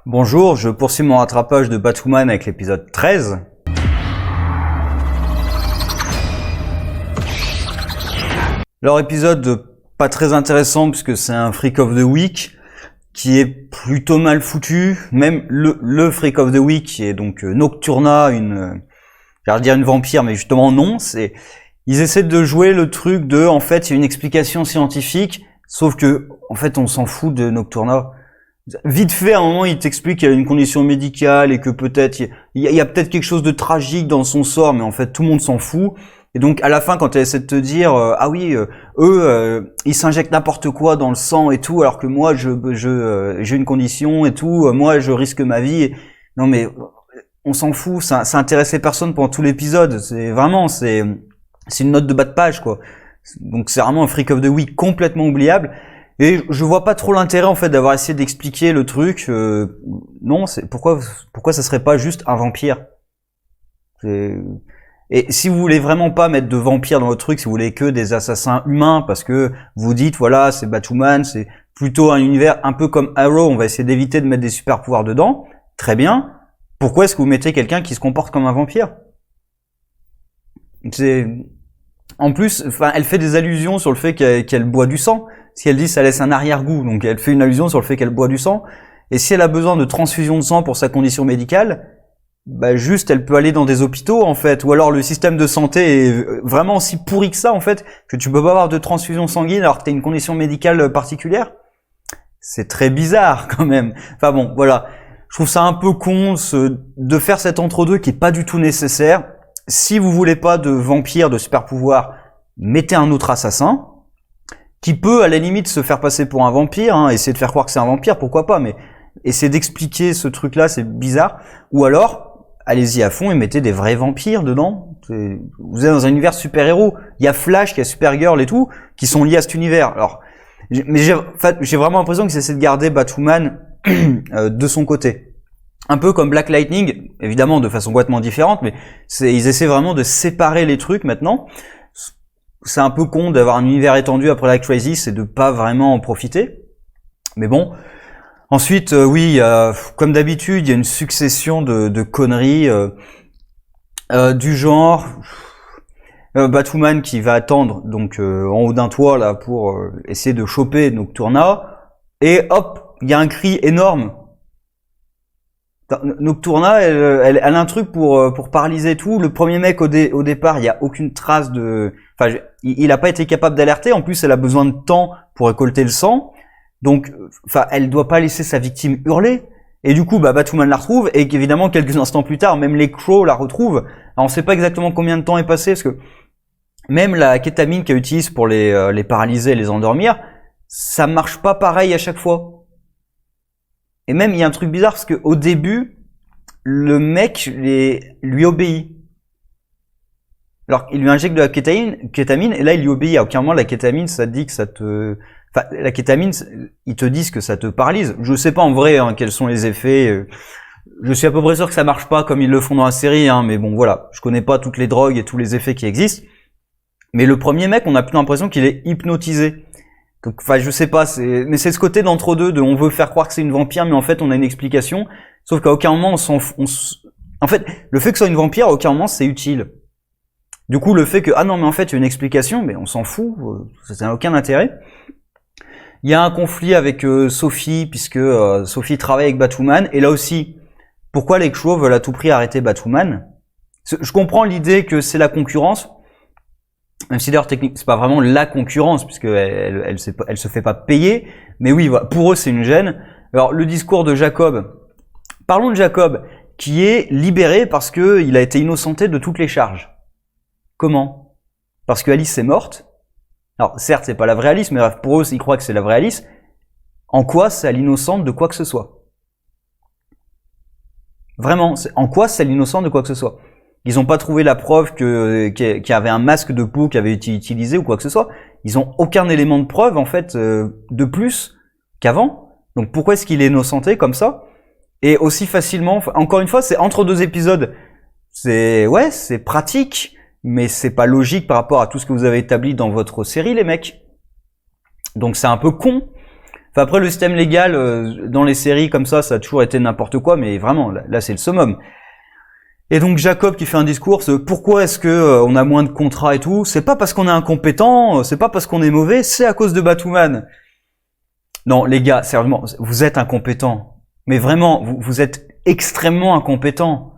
Bonjour, je poursuis mon rattrapage de Batwoman avec l'épisode 13. Alors épisode pas très intéressant puisque c'est un Freak of the Week qui est plutôt mal foutu. Même le Freak of the Week qui est donc Nocturna, j'allais dire une vampire, mais justement non. Ils essaient de jouer le truc de, en fait, il y a une explication scientifique, sauf que, en fait, on s'en fout de Nocturna. Vite fait, à un moment, il t'explique qu'il y a une condition médicale et que peut-être il y a peut-être quelque chose de tragique dans son sort, mais en fait, tout le monde s'en fout. Et donc, à la fin, quand elle essaie de te dire, ah oui, eux, ils s'injectent n'importe quoi dans le sang et tout, alors que moi, j'ai une condition et tout, moi, je risque ma vie. Non, mais on s'en fout, ça intéressait personne pendant tout l'épisode. C'est une note de bas de page, quoi. Donc, c'est vraiment un Freak of the Week complètement oubliable. Et je vois pas trop l'intérêt en fait d'avoir essayé d'expliquer le truc. Non, c'est pourquoi ça serait pas juste un vampire. Et si vous voulez vraiment pas mettre de vampires dans votre truc, si vous voulez que des assassins humains, parce que vous dites voilà c'est Batwoman, c'est plutôt un univers un peu comme Arrow, on va essayer d'éviter de mettre des super pouvoirs dedans. Très bien. Pourquoi est-ce que vous mettez quelqu'un qui se comporte comme un vampire? En plus, enfin, elle fait des allusions sur le fait qu'elle boit du sang. Si elle dit ça laisse un arrière-goût, donc elle fait une allusion sur le fait qu'elle boit du sang. Et si elle a besoin de transfusion de sang pour sa condition médicale, bah juste elle peut aller dans des hôpitaux en fait. Ou alors le système de santé est vraiment aussi pourri que ça en fait, que tu peux pas avoir de transfusion sanguine alors que t'as une condition médicale particulière. C'est très bizarre quand même. Enfin bon, voilà. Je trouve ça un peu con de faire cet entre-deux qui est pas du tout nécessaire. Si vous voulez pas de vampire, de super pouvoir, mettez un autre assassin qui peut à la limite se faire passer pour un vampire, hein, essayer de faire croire que c'est un vampire, pourquoi pas, mais essayer d'expliquer ce truc-là, c'est bizarre. Ou alors, allez-y à fond et mettez des vrais vampires dedans. Vous êtes dans un univers super-héros. Il y a Flash, il y a Supergirl et tout, qui sont liés à cet univers. Alors, mais j'ai vraiment l'impression qu'ils essaient de garder Batwoman de son côté. Un peu comme Black Lightning, évidemment de façon complètement différente, mais ils essaient vraiment de séparer les trucs maintenant. C'est un peu con d'avoir un univers étendu après la Crisis et de pas vraiment en profiter. Mais bon. Ensuite, oui, comme d'habitude, il y a une succession de conneries du genre Batwoman qui va attendre donc en haut d'un toit là pour essayer de choper Nocturna et hop, il y a un cri énorme. Nocturna, elle a un truc pour paralyser tout. Le premier mec au départ, il y a aucune trace de. Enfin, il a pas été capable d'alerter. En plus, elle a besoin de temps pour récolter le sang. Donc, enfin, elle doit pas laisser sa victime hurler. Et du coup, Batwoman la retrouve. Et évidemment, quelques instants plus tard, même les Crows la retrouvent. Alors, on sait pas exactement combien de temps est passé, parce que même la kétamine qu'elle utilise pour les paralyser et les endormir, ça marche pas pareil à chaque fois. Et même, il y a un truc bizarre, parce qu'au début, le mec lui obéit. Alors, il lui injecte de la kétamine, et là, il lui obéit. À aucun moment, la kétamine, ça te dit que ça te... Enfin, la kétamine, ils te disent que ça te paralyse. Je sais pas en vrai quels sont les effets. Je suis à peu près sûr que ça marche pas comme ils le font dans la série, mais bon, voilà. Je connais pas toutes les drogues et tous les effets qui existent. Mais le premier mec, on a plutôt l'impression qu'il est hypnotisé. Donc, enfin, je sais pas, mais c'est ce côté d'entre-deux, on veut faire croire que c'est une vampire, mais en fait, on a une explication. Sauf qu'à aucun moment, en fait, le fait que ce soit une vampire, à aucun moment, c'est utile. Du coup, le fait que, ah non, mais en fait, il y a une explication, mais on s'en fout, ça n'a aucun intérêt. Il y a un conflit avec Sophie, puisque Sophie travaille avec Batwoman, et là aussi, pourquoi les Crows veulent à tout prix arrêter Batwoman? Je comprends l'idée que c'est la concurrence, même si d'ailleurs techniquement c'est pas vraiment la concurrence puisque elle se fait pas payer, mais oui voilà, pour eux c'est une gêne. Alors le discours de Jacob, parlons de Jacob qui est libéré parce que il a été innocenté de toutes les charges. Comment? Parce que Alice est morte. Alors certes c'est pas la vraie Alice, mais pour eux ils croient que c'est la vraie Alice. En quoi c'est l'innocente de quoi que ce soit? Vraiment, en quoi c'est l'innocente de quoi que ce soit? Ils n'ont pas trouvé la preuve qu'il y avait un masque de peau qui avait été utilisé ou quoi que ce soit. Ils n'ont aucun élément de preuve, en fait, de plus qu'avant. Donc pourquoi est-ce qu'il est innocenté comme ça? Et aussi facilement, encore une fois, c'est entre deux épisodes. C'est pratique, mais c'est pas logique par rapport à tout ce que vous avez établi dans votre série, les mecs. Donc c'est un peu con. Enfin après le système légal dans les séries comme ça a toujours été n'importe quoi, mais vraiment là c'est le summum. Et donc Jacob qui fait un discours, pourquoi est-ce que on a moins de contrats et tout? C'est pas parce qu'on est incompétent, c'est pas parce qu'on est mauvais, c'est à cause de Batwoman. Non les gars, sérieusement, vous êtes incompétents. Mais vraiment, vous êtes extrêmement incompétents.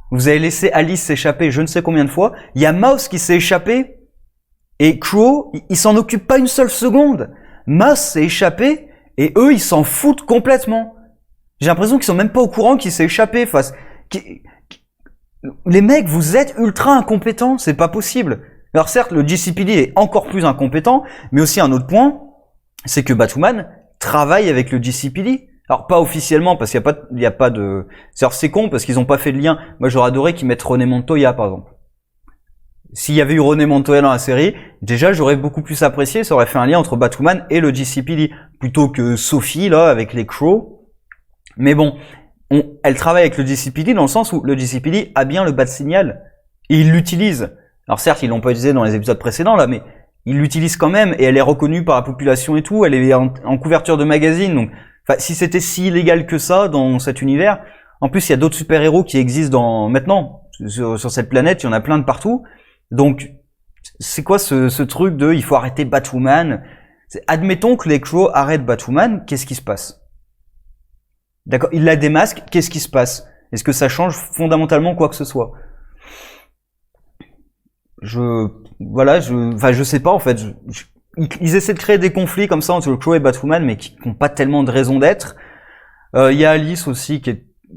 Vous avez laissé Alice s'échapper je ne sais combien de fois. Il y a Mouse qui s'est échappé et Crow, il s'en occupe pas une seule seconde. Mouse s'est échappé et eux ils s'en foutent complètement. J'ai l'impression qu'ils sont même pas au courant qu'il s'est échappé. Enfin, les mecs, vous êtes ultra incompétents, c'est pas possible. Alors certes, le GCPD est encore plus incompétent, mais aussi un autre point, c'est que Batwoman travaille avec le GCPD. Alors pas officiellement parce qu'il y a pas de. C'est con parce qu'ils ont pas fait de lien. Moi j'aurais adoré qu'ils mettent René Montoya par exemple. S'il y avait eu René Montoya dans la série, déjà j'aurais beaucoup plus apprécié. Ça aurait fait un lien entre Batwoman et le GCPD plutôt que Sophie là avec les Crows. Mais bon, elle travaille avec le GCPD dans le sens où le GCPD a bien le bat signal et il l'utilise. Alors certes ils l'ont pas utilisé dans les épisodes précédents là, mais ils l'utilisent quand même et elle est reconnue par la population et tout. Elle est en couverture de magazine donc. Enfin, si c'était si illégal que ça dans cet univers, en plus il y a d'autres super-héros qui existent maintenant sur cette planète, il y en a plein de partout. Donc c'est quoi ce truc de il faut arrêter Batwoman? Admettons que les Crows arrêtent Batwoman, qu'est-ce qui se passe? D'accord, il la démasque, qu'est-ce qui se passe? Est-ce que ça change fondamentalement quoi que ce soit? Je sais pas en fait. Ils essaient de créer des conflits comme ça entre Crow et Batwoman, mais qui n'ont pas tellement de raison d'être. Il y a Alice aussi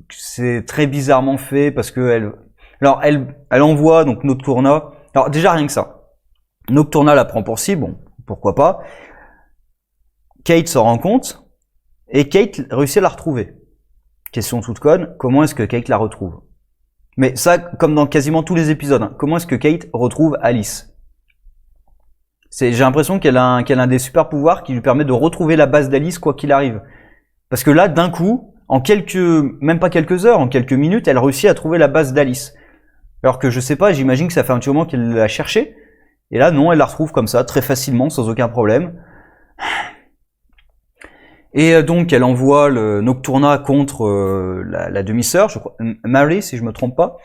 c'est très bizarrement fait parce que elle envoie donc Nocturna. Alors déjà rien que ça, Nocturna la prend pour cible, bon pourquoi pas. Kate s'en rend compte et Kate réussit à la retrouver. Question toute conne, comment est-ce que Kate la retrouve? Mais ça, comme dans quasiment tous les épisodes, hein, comment est-ce que Kate retrouve Alice? J'ai l'impression qu'elle a un des super pouvoirs qui lui permet de retrouver la base d'Alice quoi qu'il arrive. Parce que là, d'un coup, même pas quelques heures, en quelques minutes, elle réussit à trouver la base d'Alice. Alors que je sais pas, j'imagine que ça fait un petit moment qu'elle l'a cherchée. Et là, non, elle la retrouve comme ça, très facilement, sans aucun problème. Et donc, elle envoie le Nocturna contre la demi-sœur, je crois, Mary, si je me trompe pas.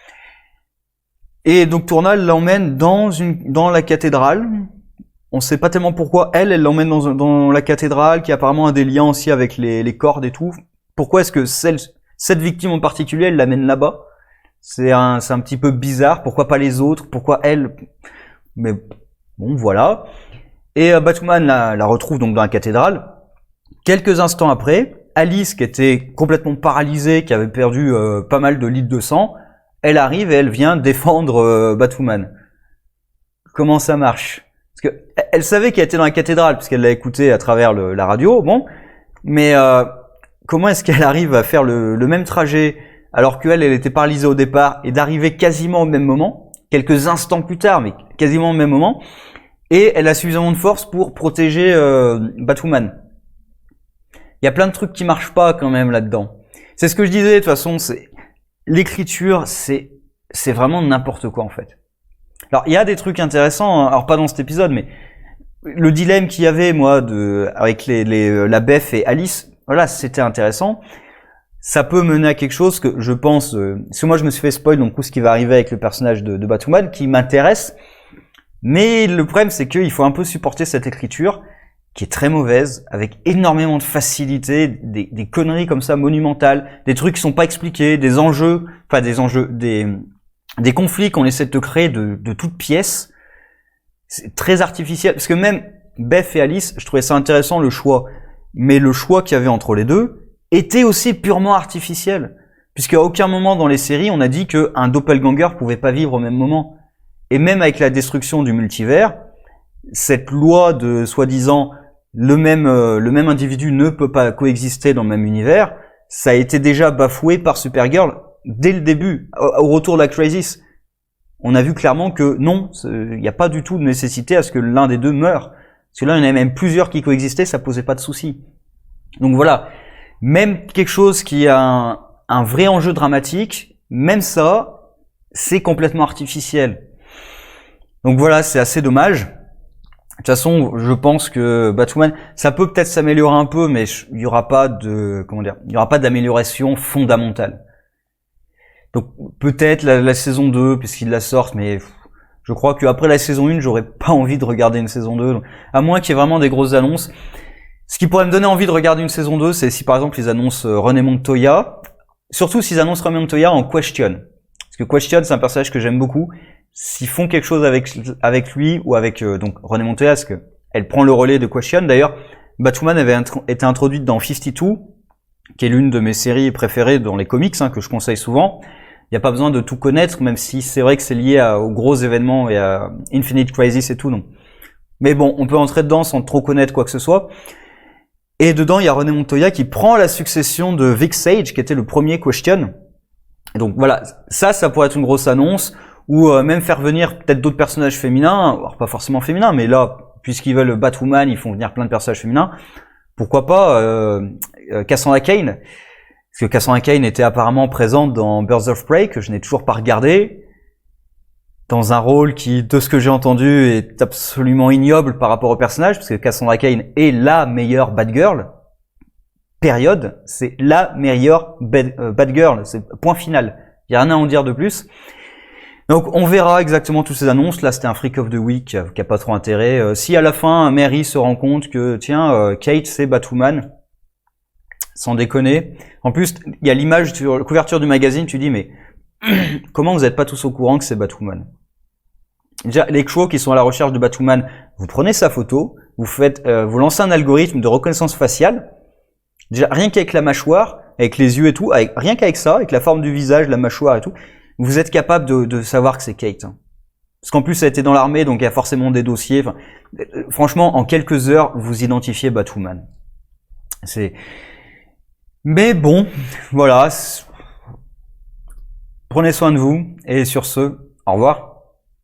Et Nocturna l'emmène dans la cathédrale. On sait pas tellement pourquoi elle l'emmène dans la cathédrale, qui apparemment a des liens aussi avec les cordes et tout. Pourquoi est-ce que cette victime en particulier, elle l'amène là-bas? C'est un petit peu bizarre. Pourquoi pas les autres? Pourquoi elle? Mais bon, voilà. Et Batwoman la retrouve donc dans la cathédrale. Quelques instants après, Alice, qui était complètement paralysée, qui avait perdu pas mal de litres de sang, elle arrive et elle vient défendre Batwoman. Comment ça marche? Parce que elle savait qu'elle était dans la cathédrale puisqu'elle l'a écouté à travers la radio, bon. Mais comment est-ce qu'elle arrive à faire le même trajet alors qu'elle était paralysée au départ et d'arriver quasiment au même moment, quelques instants plus tard, mais quasiment au même moment, et elle a suffisamment de force pour protéger Batwoman. Il y a plein de trucs qui marchent pas quand même là-dedans. C'est ce que je disais de toute façon, l'écriture, c'est vraiment n'importe quoi en fait. Alors il y a des trucs intéressants, alors pas dans cet épisode, mais le dilemme qu'il y avait moi avec la Beth et Alice, voilà, c'était intéressant. Ça peut mener à quelque chose que je pense, parce que moi je me suis fait spoil donc tout ce qui va arriver avec le personnage de Batwoman qui m'intéresse, mais le problème c'est qu'il faut un peu supporter cette écriture qui est très mauvaise, avec énormément de facilité, des conneries comme ça monumentales, des trucs qui sont pas expliqués, des conflits qu'on essaie de créer de toutes pièces. C'est très artificiel, parce que même Beth et Alice, je trouvais ça intéressant le choix, mais le choix qu'il y avait entre les deux était aussi purement artificiel, puisqu'à aucun moment dans les séries on a dit qu'un doppelganger pouvait pas vivre au même moment. Et même avec la destruction du multivers, cette loi de soi-disant le même individu ne peut pas coexister dans le même univers, ça a été déjà bafoué par Supergirl dès le début, au retour de la Crisis. On a vu clairement que non, il n'y a pas du tout de nécessité à ce que l'un des deux meure. Parce que là, il y en avait même plusieurs qui coexistaient, ça posait pas de souci. Donc voilà, même quelque chose qui a un vrai enjeu dramatique, même ça, c'est complètement artificiel. Donc voilà, c'est assez dommage. toute façon, je pense que Batwoman, ça peut peut-être s'améliorer un peu, mais il y aura pas de, comment dire, il y aura pas d'amélioration fondamentale. Donc peut-être la saison 2, puisqu'ils la sortent, mais je crois qu'après la saison 1, j'aurais pas envie de regarder une saison 2. Donc, à moins qu'il y ait vraiment des grosses annonces. Ce qui pourrait me donner envie de regarder une saison 2, c'est si par exemple ils annoncent René Montoya. Surtout s'ils annoncent René Montoya en Question. Parce que Question, c'est un personnage que j'aime beaucoup. S'ils font quelque chose avec lui, ou avec donc René Montoya, parce que elle prend le relais de Question. D'ailleurs, Batwoman avait été introduite dans 52, qui est l'une de mes séries préférées dans les comics, que je conseille souvent. Il n'y a pas besoin de tout connaître, même si c'est vrai que c'est lié aux gros événements et à Infinite Crisis et tout. Donc. Mais bon, on peut entrer dedans sans trop connaître quoi que ce soit. Et dedans, il y a René Montoya qui prend la succession de Vic Sage, qui était le premier Question. Et donc voilà, ça pourrait être une grosse annonce, ou même faire venir peut-être d'autres personnages féminins, alors pas forcément féminins, mais là, puisqu'ils veulent Batwoman, ils font venir plein de personnages féminins. Pourquoi pas Cassandra Cain? Parce que Cassandra Cain était apparemment présente dans Birds of Prey, que je n'ai toujours pas regardé, dans un rôle qui, de ce que j'ai entendu, est absolument ignoble par rapport au personnage, parce que Cassandra Cain est la meilleure Batgirl, période, c'est la meilleure Batgirl, c'est point final, il n'y a rien à en dire de plus. Donc on verra exactement toutes ces annonces, là c'était un Freak of the Week qui a pas trop intérêt. Si à la fin Mary se rend compte que, tiens, Kate c'est Batwoman, sans déconner. En plus, il y a l'image sur la couverture du magazine, tu dis, mais comment vous n'êtes pas tous au courant que c'est Batwoman? Déjà, les chevaux qui sont à la recherche de Batwoman, vous prenez sa photo, vous lancez un algorithme de reconnaissance faciale. Déjà, rien qu'avec la mâchoire, avec les yeux et tout, rien qu'avec ça, avec la forme du visage, la mâchoire et tout, vous êtes capable de savoir que c'est Kate. Parce qu'en plus, ça a été dans l'armée, donc il y a forcément des dossiers. Enfin, franchement, en quelques heures, vous identifiez Batwoman. Mais bon, voilà. Prenez soin de vous, et sur ce, au revoir.